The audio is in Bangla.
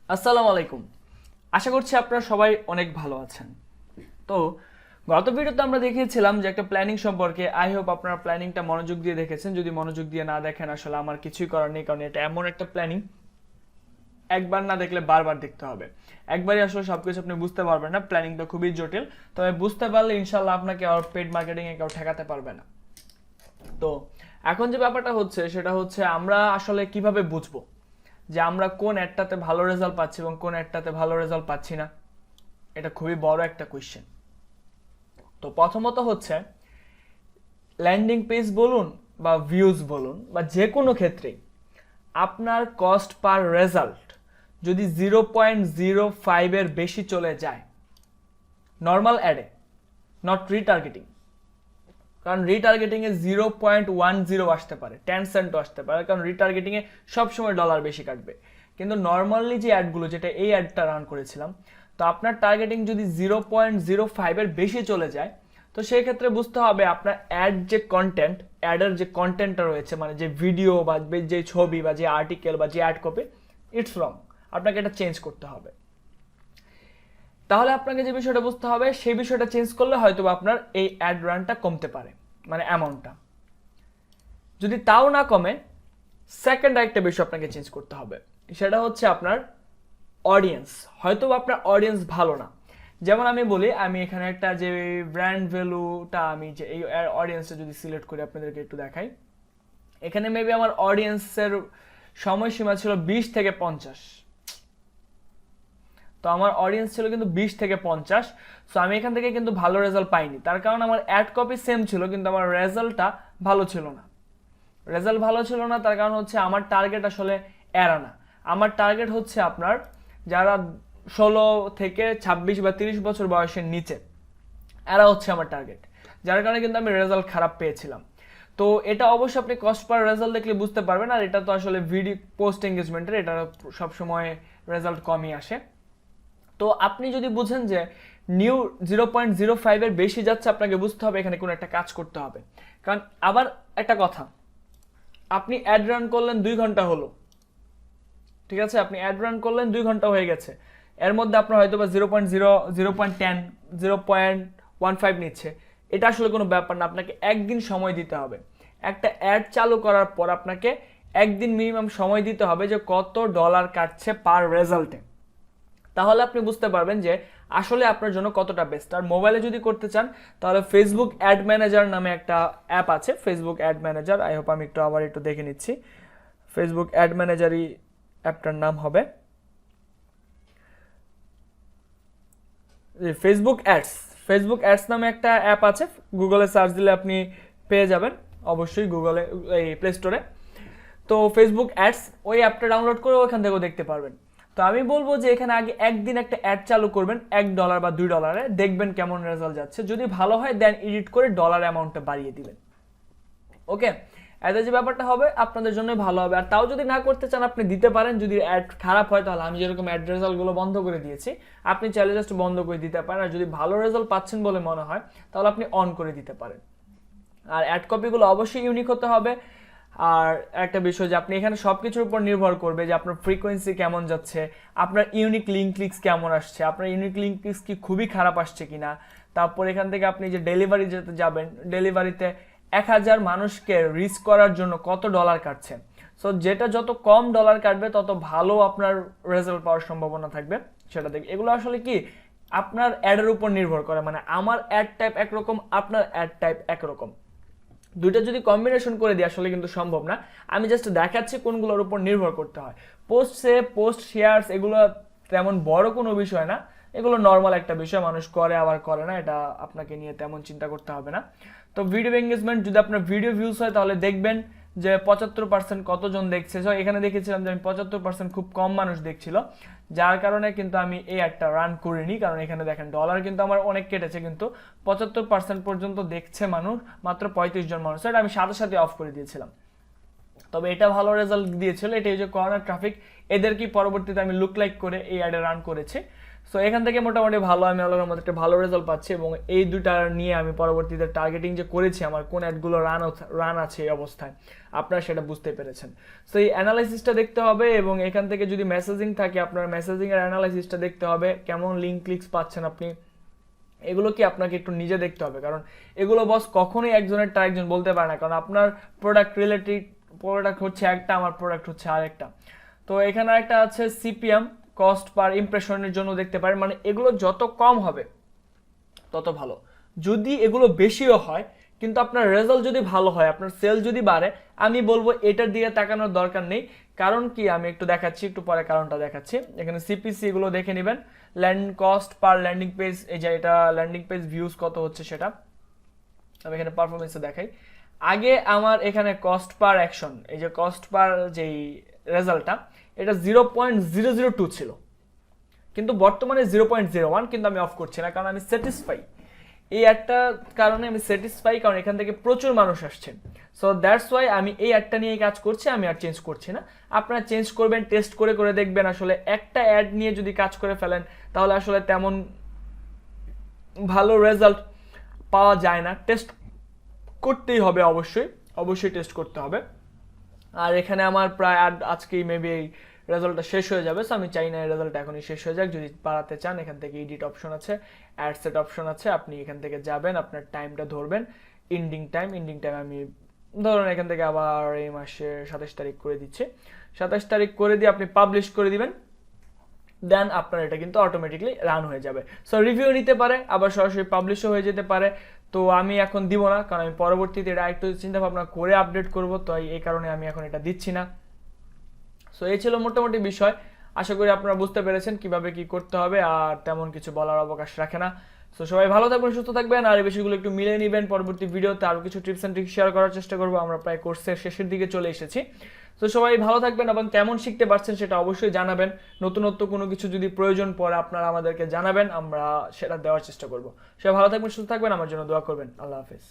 আসসালামু আলাইকুম। আশা করছি আপনারা সবাই অনেক ভালো আছেন। তো গত ভিডিওতে আমরা দেখিয়েছিলাম যে একটা প্ল্যানিং সম্পর্কে। আই হোপ আপনারা প্ল্যানিংটা মনোযোগ দিয়ে দেখেছেন। যদি মনোযোগ দিয়ে না দেখেন আসলে আমার কিছুই করার নেই, কারণ এটা এমন একটা প্ল্যানিং একবার না দেখলে বারবার দেখতে হবে। একবারই আসলে সবকিছু আপনি বুঝতে পারবেন না, প্ল্যানিংটা খুবই জটিল। তবে বুঝতে পারলে ইনশাল্লাহ আপনাকে আর পেড মার্কেটিং এ কেউ ঠেকাতে পারবে না। তো এখন যে ব্যাপারটা হচ্ছে সেটা হচ্ছে আমরা আসলে কিভাবে বুঝবো যে আমরা কোন অ্যাডটাতে ভালো রেজাল্ট পাচ্ছি এবং কোন অ্যাডটাতে ভালো রেজাল্ট পাচ্ছি না। এটা খুবই বড় একটা কোয়েশ্চেন। তো প্রথমত হচ্ছে ল্যান্ডিং পেজ বলুন বা ভিউজ বলুন বা যে কোনো ক্ষেত্রেই আপনার কস্ট পার রেজাল্ট যদি 0.05-এর বেশি চলে যায় নর্মাল অ্যাডে, নট রিটার্গেটিং, কারণ রিটার্গেটিংয়ে 0.10 আসতে পারে, 10 সেন্টও আসতে পারে, কারণ রিটার্গেটিংয়ে সবসময় ডলার বেশি কাটবে। কিন্তু নর্মালি যে অ্যাডগুলো, যেটা এই অ্যাডটা রান করেছিলাম, তো আপনার টার্গেটিং যদি 0.05-এর বেশি চলে যায়, তো সেই ক্ষেত্রে বুঝতে হবে আপনার অ্যাড যে কন্টেন্ট, অ্যাডের যে কন্টেন্টটা রয়েছে, মানে যে ভিডিও বা যে ছবি বা যে আর্টিকেল বা যে অ্যাড কপি, ইটস রং। আপনাকে এটা চেঞ্জ করতে হবে। তাহলে আপনাকে যে বিষয়টা বুঝতে হবে সেই বিষয়টা চেঞ্জ করলে হয়তো আপনার এই অ্যাড রানটা কমতে পারে, মানে অ্যামাউন্টটা। যদি তাও না কমে, সেকেন্ড একটা বিষয় আপনাকে চেঞ্জ করতে হবে, সেটা হচ্ছে আপনার অডিয়েন্স। হয়তো আপনার অডিয়েন্স ভালো না। যেমন আমি বলি, আমি এখানে একটা যে ব্র্যান্ড ভ্যালুটা, আমি যে এই অডিয়েন্সটা যদি সিলেক্ট করি আপনাদেরকে একটু দেখাই, এখানে মেবি আমার অডিয়েন্সের সময়সীমা ছিল 20 থেকে 50। তো আমার অডিয়েন্স ছিল কিন্তু 20 থেকে 50। সো আমি এখান থেকে কিন্তু ভালো রেজাল্ট পাইনি, তার কারণ আমার অ্যাড কপি সেম ছিল কিন্তু আমার রেজাল্টটা ভালো ছিল না। রেজাল্ট ভালো ছিল না তার কারণ হচ্ছে আমার টার্গেট আসলে এরা না। আমার টার্গেট হচ্ছে আপনার যারা 16 থেকে 26 বা 30 বছর বয়সের নিচে, এরা হচ্ছে আমার টার্গেট। যার কারণে কিন্তু আমি রেজাল্ট খারাপ পেয়েছিলাম। তো এটা অবশ্যই আপনি কস্ট পার রেজাল্ট দেখলে বুঝতে পারবেন। আর এটা তো আসলে ভিডিও পোস্ট এঙ্গেজমেন্টের, এটা সবসময় রেজাল্ট কমই আসে। তো আপনি যদি বুঝেন যে নিউ 0.05-এর বেশি যাচ্ছে, আপনাকে বুঝতে হবে এখানে কোনো একটা কাজ করতে হবে। কারণ আবার একটা কথা, আপনি অ্যাড রান করলেন 2 ঘন্টা হলো, ঠিক আছে, আপনি অ্যাড রান করলেন 2 ঘন্টা হয়ে গেছে, এর মধ্যে আপনার হয়তো বা 0.0, 0.10, 0.15 নিচ্ছে। এটা আসলে কোনো ব্যাপার না, আপনাকে একদিন সময় দিতে হবে। একটা অ্যাড চালু করার পর আপনাকে একদিন মিনিমাম সময় দিতে হবে যে কত ডলার কাটছে পার রেজাল্টে। তাহলে আপনি বুঝতে পারবেন যে আসলে আপনার জন্য কতটা বেস্ট। আর মোবাইলে যদি করতে চান তাহলে ফেসবুক অ্যাড ম্যানেজার নামে একটা অ্যাপ আছে, Facebook ad manager. I hope আমি একটু দেখে নিচ্ছি। ফেসবুক অ্যাড ম্যানেজারই অ্যাপটার নাম হবে, ফেসবুক অ্যাডস। ফেসবুক অ্যাডস নামে একটা অ্যাপ আছে, গুগলে সার্চ দিলে আপনি পেয়ে যাবেন, অবশ্যই গুগলে, এই প্লে স্টোরে। তো ফেসবুক অ্যাডস, ওই অ্যাপটা ডাউনলোড করে ওখান থেকেও দেখতে পারবেন। তো আমি বলবো যে এখানে আগে একদিন একটা অ্যাড চালু করবেন $1 বা $2, দেখবেন কেমন রেজাল্ট যাচ্ছে। যদি ভালো হয় দেন এডিট করে ডলার অ্যামাউন্টটা বাড়িয়ে দিবেন। ওকে, এতে যে ব্যাপারটা হবে আপনাদের জন্য ভালো হবে। আর তাও যদি না করতে চান আপনি দিতে পারেন। যদি অ্যাড খারাপ হয় তাহলে আমি যেরকম অ্যাড রেজাল্টগুলো বন্ধ করে দিয়েছি, আপনি চাইলে জাস্ট বন্ধ করে দিতে পারেন। আর যদি ভালো রেজাল্ট পাচ্ছেন বলে মনে হয় তাহলে আপনি অন করে দিতে পারেন। আর অ্যাড কপিগুলো অবশ্যই ইউনিক হতে হবে। আর একটা বিষয় যে আপনি এখানে সব কিছুর উপর নির্ভর করবে যে আপনার ফ্রিকোয়েন্সি কেমন যাচ্ছে, আপনার ইউনিক লিঙ্ক ক্লিকস কেমন আসছে, আপনার ইউনিক লিঙ্ক ক্লিকস কি খুবই খারাপ আসছে কিনা। তারপর এখান থেকে আপনি যে ডেলিভারি যেতে যাবেন, ডেলিভারিতে 1000 মানুষকে রিচ করার জন্য কত ডলার কাটছে। সো যেটা যত কম ডলার কাটবে তত ভালো আপনার রেজাল্ট পাওয়ার সম্ভাবনা থাকবে সেটা দেখে। এগুলো আসলে কি আপনার অ্যাডের উপর নির্ভর করে, মানে আমার অ্যাড টাইপ একরকম, আপনার অ্যাড টাইপ একরকম। দুইটা যদি কম্বিনেশন করে দিই আসলে কিন্তু সম্ভব না। আমি জাস্ট দেখাচ্ছি কোনগুলোর উপর নির্ভর করতে হয়। পোস্ট শেয়ারস এগুলো তেমন বড় কোনো বিষয় না, এগুলো নর্মাল একটা বিষয়, মানুষ করে আবার করে না, এটা আপনাকে নিয়ে তেমন চিন্তা করতে হবে না। তো ভিডিও এঙ্গেজমেন্ট, যদি আপনার ভিডিও ভিউজ হয় তাহলে দেখবেন যে 75% কতজন দেখছে। সো এখানে দেখেছিলাম যে আমি 75% খুব কম মানুষ দেখছিল, যার কারণে কিন্তু আমি এই একটা রান করিনি। কারণ এখানে দেখেন ডলার কিন্তু আমার অনেক কেটেছে, কিন্তু 75% পর্যন্ত দেখছে মানুষ, মাত্র 35 জন মানুষ। এটা আমি সাথে সাথে অফ করে দিয়েছিলাম। তবে এটা ভালো রেজাল্ট দিয়েছিল। এটা যে কর্নার ট্রাফিক, এদের কি পরবর্তীতে আমি লুক লাইক করে এই অ্যাডে রান করেছি। সো এখান থেকে মোটামুটি ভালো, আমি আল্লাহর মধ্যে একটা ভালো রেজাল্ট পাচ্ছি, এবং এই দুইটা নিয়ে আমি পরবর্তীতে টার্গেটিং যে করেছি, আমার কোন অ্যাডগুলো রান আছে এই অবস্থায়, আপনারা সেটা বুঝতে পেরেছেন। সো এই অ্যানালাইসিসটা দেখতে হবে, এবং এখান থেকে যদি মেসেজিং থাকে আপনার মেসেজিংয়ের অ্যানালাইসিসটা দেখতে হবে, কেমন লিঙ্ক ক্লিকস পাচ্ছেন আপনি, এগুলো কি আপনাকে একটু নিজে দেখতে হবে, কারণ এগুলো বস কখনোই একজনের টা একজন বলতে পারে না, কারণ আপনার প্রোডাক্ট হচ্ছে একটা, আমার প্রোডাক্ট হচ্ছে আরেকটা। তো এখানে একটা আছে সিপিএম, কস্ট পার ইমপ্রেশনের জন্য দেখতে পারেন, মানে এগুলো যত কম হবে তত ভালো। যদি এগুলো বেশিও হয় কিন্তু আপনার রেজাল্ট যদি ভালো হয়, আপনার সেল যদি বাড়ে, আমি বলবো এটার দিকে তাকানোর দরকার নেই। কারণ কি আমি একটু দেখাচ্ছি, একটু পরে কারণটা দেখাচ্ছি। এখানে সিপিসি এগুলো দেখে নেবেন, land cost per landing page, এই যে এটা ল্যান্ডিং পেজ ভিউজ কত হচ্ছে সেটা আমি এখানে পারফরমেন্সে দেখাই। আগে আমার এখানে কস্ট পার অ্যাকশন, এই যে কস্ট পার যেই রেজাল্টটা, এটা 0.002 ছিল, কিন্তু বর্তমানে 0.01, কিন্তু আমি অফ করছি না কারণ আমি স্যাটিসফাই। এই একটা কারণে আমি স্যাটিসফাই, কারণ এখান থেকে প্রচুর মানুষ আসছে। সো দ্যাটস ওয়াই আমি এই অ্যাডটা নিয়ে কাজ করছি, আমি আর চেঞ্জ করছি না। আপনারা চেঞ্জ করবেন, টেস্ট করে করে দেখবেন। আসলে একটা অ্যাড নিয়ে যদি কাজ করে ফেলেন তাহলে আসলে তেমন ভালো রেজাল্ট পাওয়া যায় না। টেস্ট করতেই হবে, অবশ্যই অবশ্যই টেস্ট করতে হবে। আর এখানে আমার প্রায় আজকেই মেবি এই রেজাল্টটা শেষ হয়ে যাবে, সো আমি চাই না এই রেজাল্টটা এখনই শেষ হয়ে যাক। যদি বাড়াতে চান এখান থেকে এডিট অপশন আছে, অ্যাড সেট অপশন আছে, আপনি এখান থেকে যাবেন, আপনার টাইমটা ধরবেন, ইন্ডিং টাইম আমি ধরুন এখান থেকে আবার এই মাসের 27 তারিখ করে দিচ্ছি। 27 তারিখ করে দিয়ে আপনি পাবলিশ করে দিবেন, দেন আপনার এটা কিন্তু অটোমেটিকলি রান হয়ে যাবে। সো রিভিউ নিতে পারে, আবার সরাসরি পাবলিশও হয়ে যেতে পারে। তো আমি এখন দিব না, কারণ আমি পরবর্তীতে এটা একটু চিন্তা ভাবনা করে আপডেট করব, তো এই কারণে আমি এখন এটা দিচ্ছি না। সো এই ছিল মোটামুটি বিষয়। আশা করি আপনারা বুঝতে পেরেছেন কিভাবে কি করতে হবে, আর তেমন কিছু বলার অবকাশ রাখে না। সো সবাই ভালো থাকবেন, সুস্থ থাকবেন, আর এই বিষয়গুলো একটু মিলিয়ে নেবেন। পরবর্তী ভিডিওতে আরও কিছু টিপস অ্যান্ড ট্রিক্স শেয়ার করার চেষ্টা করবো। আমরা প্রায় কোর্সের শেষের দিকে চলে এসেছি। তো সবাই ভালো থাকবেন, এবং কেমন শিখতে পারছেন সেটা অবশ্যই জানাবেন। নতুনত্ব কোনো কিছু যদি প্রয়োজন পড়ে আপনারা আমাদেরকে জানাবেন, আমরা সেটা দেওয়ার চেষ্টা করবো। সবাই ভালো থাকবেন, সুস্থ থাকবেন, আমার জন্য দোয়া করবেন। আল্লাহ হাফেজ।